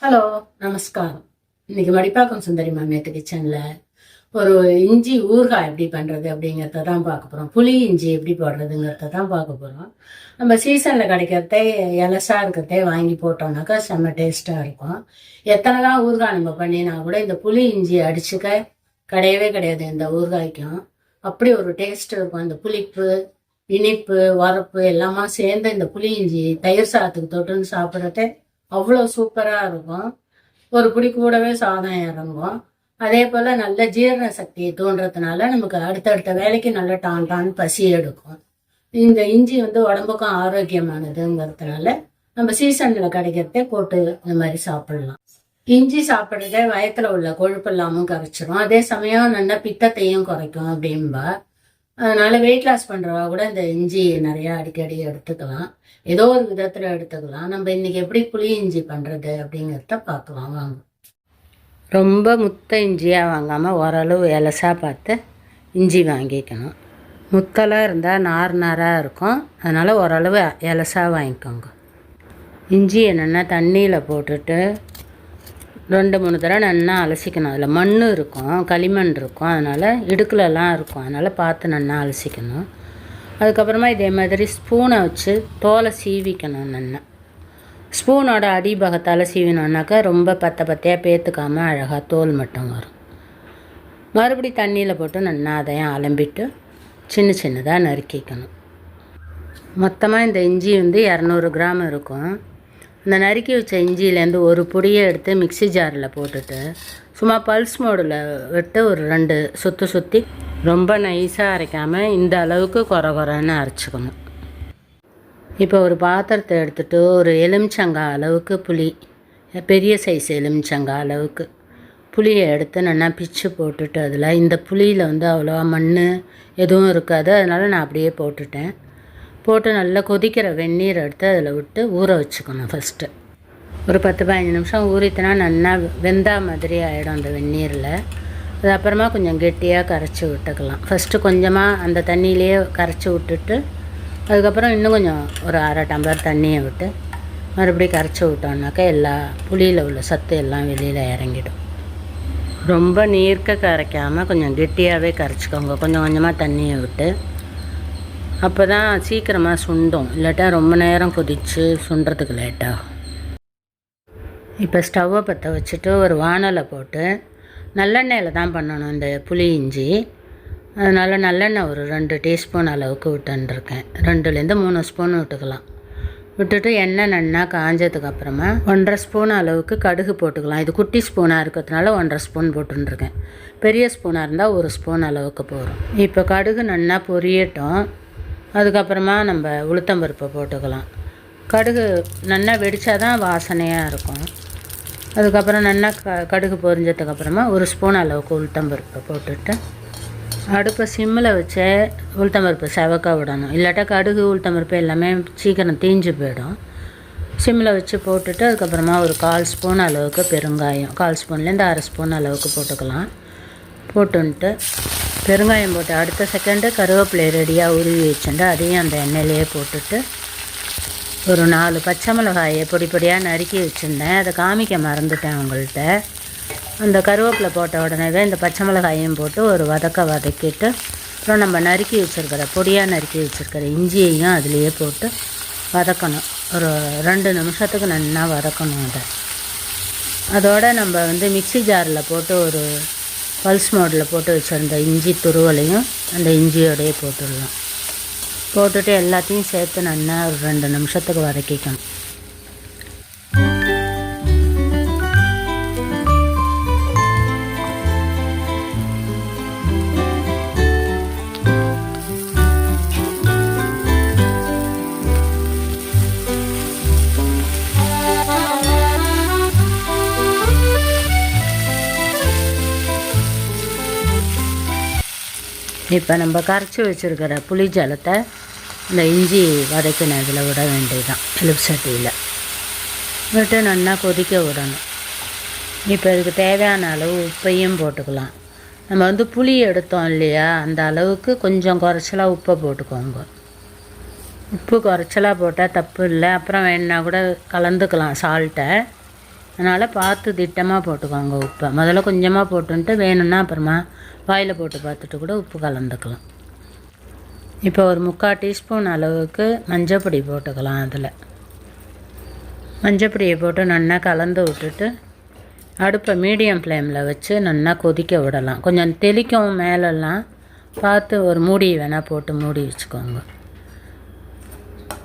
Hello, நமஸ்காரம். இன்னைக்கு மடிப்பாக்கம் சுந்தரி மாமியாத்து கிச்சன்ல ஒரு இஞ்சி ஊறுகாய் எப்படி பண்றது அப்படிங்கிறத தான் பார்க்க போறோம். புளி இஞ்சி எப்படி போடுறதுங்கிறத தான் பார்க்க போறோம். நம்ம சீசன்ல கிடைக்கிறதே இலசா இருக்கிறதே வாங்கி போட்டோம்னாக்கா செம்ம டேஸ்டா இருக்கும். எத்தனை தான் ஊறுகாய் நம்ம பண்ணினா கூட இந்த புளி இஞ்சி அடிச்சுக்க கிடையவே கிடையாது இந்த ஊறுகாய்க்கும். அப்படி ஒரு டேஸ்ட் இருக்கும். இந்த புளிப்பு, இனிப்பு, உரப்பு எல்லாமா சேர்ந்து இந்த புளி இஞ்சி தயிர் சாதத்துக்கு தொட்டுன்னு சாப்பிட்றதே அவ்வளோ சூப்பராக இருக்கும். ஒரு பிடி கூடவே சாதம் இறங்கும். அதே போல் நல்ல ஜீரண சக்தியை தூண்டுறதுனால நமக்கு அடுத்தடுத்த வேலைக்கு நல்ல டான் பசி எடுக்கும். இந்த இஞ்சி உடம்புக்கும் ஆரோக்கியமானதுங்கிறதுனால நம்ம சீசனில் கிடைக்கிறதே போட்டு இந்த மாதிரி சாப்பிடலாம். இஞ்சி சாப்பிட்றதே வயத்தில் உள்ள கொழுப்பு இல்லாமல் கரைச்சிரும். அதே சமயம் நல்ல பித்தத்தையும் குறைக்கும் அப்படின்பா. அதனால வெயிட் லாஸ் பண்ணுறவா கூட இந்த இஞ்சி நிறையா அடிக்கடி எடுத்துக்கலாம். ஏதோ ஒரு விதத்தில் எடுத்துக்கலாம். நம்ம இன்னைக்கு எப்படி புளி இஞ்சி பண்ணுறது அப்படிங்கிறத பார்க்கலாம் வாங்க. ரொம்ப முத்த இஞ்சியாக வாங்காமல் ஓரளவு இலசாக பார்த்து இஞ்சி வாங்கிக்கணும். முத்தெல்லாம் இருந்தால் நாராக இருக்கும். அதனால் ஓரளவு இலசாக வாங்கிக்கோங்க. இஞ்சி என்னென்னா தண்ணியில் போட்டுட்டு 2-3 தடவை நல்லா அலசிக்கணும். அதில் மண் இருக்கும், களிமண் இருக்கும், அதனால் இடுக்குலலாம் இருக்கும். அதனால் பார்த்து நல்லா அலசிக்கணும். அதுக்கப்புறமா இதே மாதிரி ஸ்பூனை வச்சு தோலை சீவிக்கணும். நல்லா ஸ்பூனோட அடிபாகத்தால் சீவினோன்னாக்கா ரொம்ப பத்தையாக பேத்துக்காமல் அழகாக தோல் மட்டும் வரும். மறுபடி தண்ணியில் போட்டு நல்லா அதையும் அலம்பிட்டு சின்னதாக நறுக்கிக்கணும். மொத்தமாக இந்த இஞ்சி 200 கிராம் இருக்கும். இந்த நறுக்கி வச்ச இஞ்சியிலேருந்து ஒரு பொடியை எடுத்து மிக்சி ஜாரில் போட்டுட்டு சும்மா பல்ஸ் மோடில் விட்டு ஒரு 2 சுற்றி ரொம்ப நைஸாக அரைக்காமல் இந்த அளவுக்கு குறைன்னு அரைச்சிக்கணும். இப்போ ஒரு பாத்திரத்தை எடுத்துகிட்டு ஒரு எலுமிச்சங்காய் அளவுக்கு புளி, பெரிய சைஸ் எலுமிச்சங்காய் அளவுக்கு புளியை எடுத்து நல்லா பிச்சு போட்டுட்டு அதில் இந்த புளியில் அவ்வளோவா மண் எதுவும் இருக்காது. அதனால் நான் அப்படியே போட்டுட்டேன். போட்டு நல்லா கொதிக்கிற வெந்நீர் எடுத்து அதில் விட்டு ஊற வச்சுக்கணும். ஃபஸ்ட்டு ஒரு 10-15 நிமிஷம் ஊறித்தினா நல்லா வெந்தா மாதிரி ஆகிடும் அந்த வெந்நீரில். அது அப்புறமா கொஞ்சம் கெட்டியாக கரைச்சி விட்டுக்கலாம். ஃபஸ்ட்டு கொஞ்சமாக அந்த தண்ணியிலே கரைச்சி விட்டுட்டு அதுக்கப்புறம் இன்னும் கொஞ்சம் ஒரு 1/2 டம்ளர் தண்ணியை விட்டு மறுபடியும் கரைச்சி விட்டோம்னாக்கா எல்லா புளியில் உள்ள சத்து எல்லாம் வெளியில் இறங்கிடும். ரொம்ப நீர்க்க கரைக்காமல் கொஞ்சம் கெட்டியாகவே கரைச்சிக்கோங்க. கொஞ்சம் கொஞ்சமாக தண்ணியை விட்டு. அப்போ தான் சீக்கிரமாக சுண்டும். இல்லாட்டா ரொம்ப நேரம் கொதித்து சுண்டுறதுக்கு லேட்டாகும். இப்போ ஸ்டவ்வை பற்ற வச்சுட்டு ஒரு வானலை போட்டு நல்லெண்ணெயில் தான் பண்ணணும் இந்த புளி இஞ்சி. அதனால் நல்லெண்ணெய் ஒரு 2 டீஸ்பூன் அளவுக்கு விட்டுருக்கேன். 2-3 ஸ்பூன் விட்டுக்கலாம். விட்டுட்டு எண்ணெய் நல்லா காஞ்சதுக்கப்புறமா 1.5 ஸ்பூன் அளவுக்கு கடுகு போட்டுக்கலாம். இது குட்டி ஸ்பூனாக இருக்கிறதுனால 1.5 ஸ்பூன் போட்டுருக்கேன். பெரிய ஸ்பூனாக இருந்தால் 1 ஸ்பூன் அளவுக்கு போகும். இப்போ கடுகு நல்லா பொரியட்டும். அதுக்கப்புறமா நம்ம உளுத்தம்பருப்பை போட்டுக்கலாம். கடுகு நல்லா வெடித்தா தான் வாசனையாக இருக்கும். அதுக்கப்புறம் நல்லா கடுகு பொரிஞ்சதுக்கப்புறமா 1 ஸ்பூன் அளவுக்கு உளுத்தம்பருப்பை போட்டுட்டு அடுப்பை சிம்மில் வச்சு உளுத்தம்பருப்பு செவக்க விடணும். இல்லாட்டா கடுகு உளுத்தம்பருப்பு எல்லாமே சீக்கிரம் தீஞ்சு போயிடும். சிம்மில் வச்சு போட்டுட்டு அதுக்கப்புறமா ஒரு 1/4 ஸ்பூன் அளவுக்கு பெருங்காயம், 1/4 ஸ்பூன்லேருந்து 1/2 ஸ்பூன் அளவுக்கு போட்டுக்கலாம். போட்டுன்ட்டு பெருங்காயம் போட்டு அடுத்த செகண்டு கருவேப்பிலை ரெடியாக உருவி வச்சுட்டு அதையும் அந்த எண்ணெயிலேயே போட்டுட்டு ஒரு 4 பச்சை மிளகாயை பொடியாக நறுக்கி வச்சுருந்தேன். அதை காமிக்க மறந்துட்டேன் உங்கள்கிட்ட. அந்த கருவேப்பிலை போட்ட உடனே இந்த பச்சை மிளகாயையும் போட்டு ஒரு வதக்கிட்டு அப்புறம் நம்ம பொடியாக நறுக்கி வச்சுருக்கிற இஞ்சியையும் அதிலேயே போட்டு வதக்கணும். ஒரு 2 நிமிஷத்துக்கு நல்லா வதக்கணும். அதோடு நம்ம மிக்சி ஜாரில் போட்டு ஒரு பல்ஸ் மோடில் போட்டு வச்சுருந்த இஞ்சி துருவலையும் அந்த இஞ்சியோடையே போட்டுடலாம். போட்டுட்டு எல்லாத்தையும் சேர்த்து நல்லா ஒரு 2 நிமிஷத்துக்கு வதக்கிக்கணும். இப்போ நம்ம கரைச்சி வச்சுருக்கிற புளி ஜலத்தை இந்த இஞ்சி வதக்கின இதில் விட வேண்டியதுதான். எலுப்பு சட்டியில் விட்டு நல்லா கொதிக்க விடணும். இப்போ இதுக்கு தேவையான அளவு உப்பையும் போட்டுக்கலாம். நம்ம புளி எடுத்தோம் இல்லையா, அந்த அளவுக்கு கொஞ்சம் குறைச்சலாக உப்பை போட்டுக்கோங்க. உப்பு குறைச்சலாக போட்டால் தப்பு இல்லை. அப்புறம் வேணுன்னா கூட கலந்துக்கலாம் சால்ட்டை. அதனால் பார்த்து திட்டமாக போட்டுக்கோங்க உப்பை. முதல்ல கொஞ்சமாக போட்டுன்ட்டு வேணும்னா அப்புறமா வாயில் போட்டு பார்த்துட்டு கூட உப்பு கலந்துக்கலாம். இப்போ ஒரு 3/4 டீஸ்பூன் அளவுக்கு மஞ்சப்பொடி போட்டுக்கலாம். அதில் மஞ்சப்பொடியை போட்டு நல்லா கலந்து விட்டுட்டு அடுப்பை மீடியம் ஃப்ளேமில் வச்சு நல்லா கொதிக்க விடலாம். கொஞ்சம் தெளிக்கும் மேலெல்லாம் பார்த்து ஒரு மூடி வேணால் போட்டு மூடி வச்சுக்கோங்க.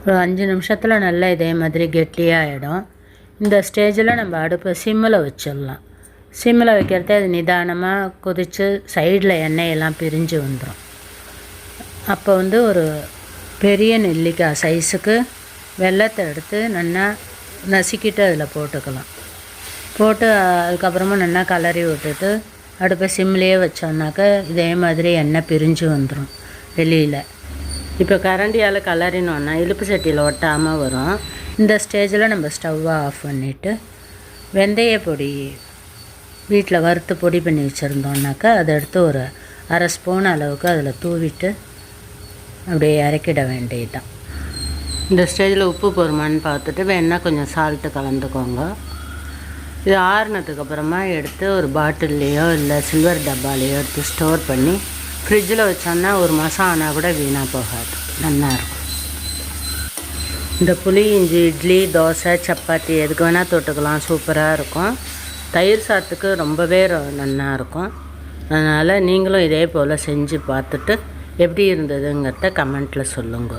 ஒரு 5 நிமிஷத்தில் நல்லா இதே மாதிரி கெட்டியாகிடும். இந்த ஸ்டேஜில் நம்ம அடுப்பை சிம்மில் வச்சிடலாம். சிம்மில் வைக்கிறதே அது நிதானமாக கொதித்து சைடில் எண்ணெயெல்லாம் பிரிஞ்சு வந்துடும். அப்போ ஒரு பெரிய நெல்லிக்காய் சைஸுக்கு வெல்லத்தை எடுத்து நல்லா நசுக்கிட்டு அதில் போட்டுக்கலாம். போட்டு அதுக்கப்புறமா நல்லா கலரி விட்டுட்டு அடுப்பை சிம்லேயே வச்சோம்னாக்க இதே மாதிரி எண்ணெய் பிரிஞ்சு வந்துடும் வெளியில். இப்போ கரண்டியால் கலரினோன்னா இழுப்பு சட்டியில் ஒட்டாமல் வரும். இந்த ஸ்டேஜில் நம்ம ஸ்டவ்வை ஆஃப் பண்ணிவிட்டு வெந்தய பொடி வீட்டில் வறுத்து பொடி பண்ணி வச்சுருந்தோம்னாக்கா அதை எடுத்து ஒரு 1/2 ஸ்பூன் அளவுக்கு அதில் தூவிட்டு அப்படியே இறக்கிட வேண்டியதுதான். இந்த ஸ்டேஜில் உப்பு போருமான்னு பார்த்துட்டு வேணால் கொஞ்சம் சால்ட்டு கலந்துக்கோங்க. இது ஆறுனதுக்கப்புறமா எடுத்து ஒரு பாட்டில்லையோ இல்லை சில்வர் டப்பாலையோ எடுத்து ஸ்டோர் பண்ணி ஃப்ரிட்ஜில் வச்சோன்னா 1 மாதம் ஆனால் கூட வீணாக போகாது, நல்லாயிருக்கும். இந்த புளி இஞ்சி இட்லி தோசை சப்பாத்தி எதுக்கு வேணால் தொட்டுக்கலாம், சூப்பராக இருக்கும். தயிர் சாதத்துக்கு ரொம்பவே நல்லாயிருக்கும். அதனால் நீங்களும் இதே போல் செஞ்சு பார்த்துட்டு எப்படி இருந்ததுங்கிறத கமெண்ட்டில் சொல்லுங்க.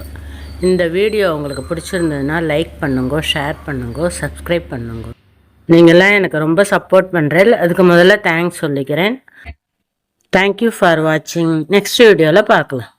இந்த வீடியோ உங்களுக்கு பிடிச்சிருந்ததுன்னா லைக் பண்ணுங்க, ஷேர் பண்ணுங்க, சப்ஸ்கிரைப் பண்ணுங்க. நீங்கள்லாம் எனக்கு ரொம்ப சப்போர்ட் பண்ணுறேன், அதுக்கு முதல்ல தேங்க்ஸ் சொல்லிக்கிறேன். தேங்க்யூ ஃபார் வாட்சிங். நெக்ஸ்ட் வீடியோவில் பார்க்கலாம்.